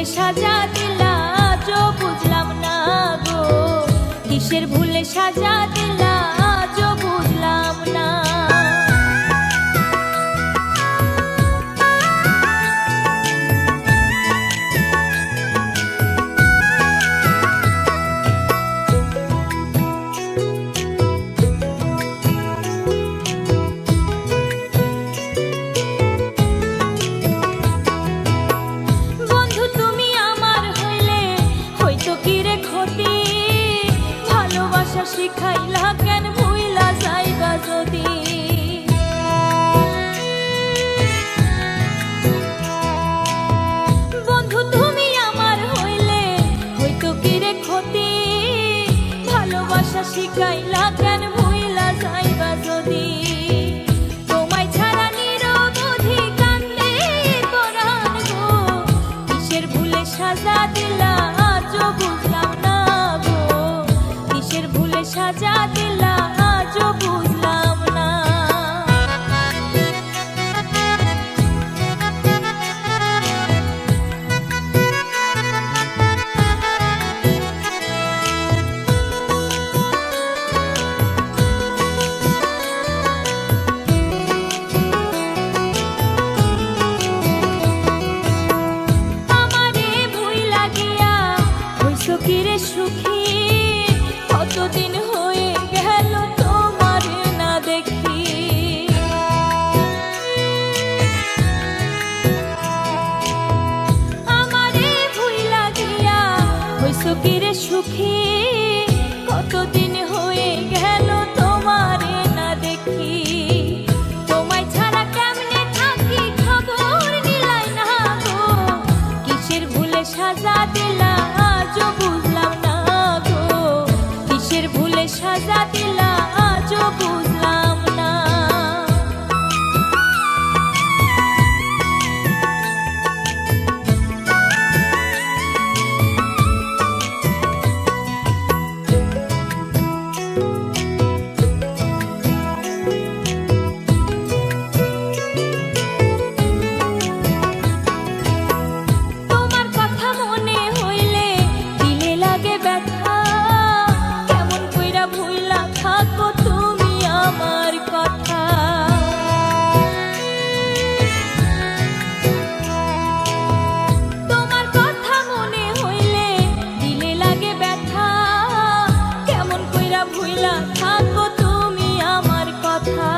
ভুলে সাজা দিলা আজও বুঝলাম না গো, কিসের ভুলে সাজা দিলা আজও বুঝলাম না। শিখাইলা কেন ভুইলা যাইবা যদি, বন্ধু তুমি আমার হইলে হইতো কি রে ক্ষতি, ভালোবাসা শিখাইলা কেন ভুইলা যাইবা যদি। তোমায় ছাড়া নিরবধি কান্দে পরাণ গো, কিসের ভুলে সাজা দিলা আজও বুঝলাম না গো, কিসের ভুলে সাজা দিলা আজও বুঝলাম না। আমারে ভুইলা গিয়া হইছো কি রে সুখী, কতদিন হয়ে গেল তোমার না দেখি। আমারে ভুইলা গিয়া হইছো কি রে সুখী, কতদিন হয়ে গেল তোমার না দেখি। তোমায় ছাড়া কেমনে থাকি খবর নিলাই না গো, কিসের ভুলে সাজা দিলা আজও বুঝলাম না গো, কিসের ভুলে সাজা দিলা আজও বুঝলাম না। তোমার কথা মনে হইলে দিলে লাগে ব্যথা, কেমন কইরা ভুইলা থাকো তুমি আমার কথা। তোমার কথা মনে হইলে দিলে লাগে ব্যথা, কেমন কইরা ভুইলা থাকো তুমি আমার কথা।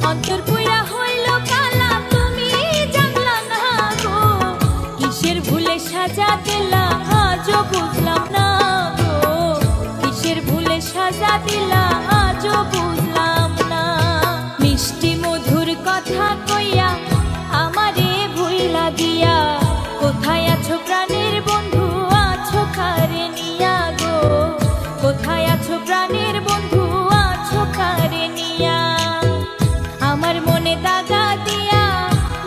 অন্তর পুইরা হইল কালা তুমি জানলা না গো, কিসের ভুলে সাজা দিলা আজও বুঝলাম না গো, কিসের ভুলে সাজা দিলা আজও বুঝলাম না। মিষ্টি মধুর কথা কইয়া আমারে ভুইলা দিয়া, কোথায় আছো প্রাণের বন্ধু আছো কারে নিয়া গো, কোথায় আছো প্রাণের বন্ধু আছো কারে নিয়া। আমার মনে দাগা দিয়া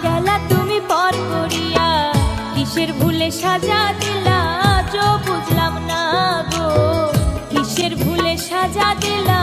গেলা তুমি পর করিয়া, কিসের ভুলে সাজা দিলা আজও বুঝলাম না গো, কিসের ভুলে সাজা দিলা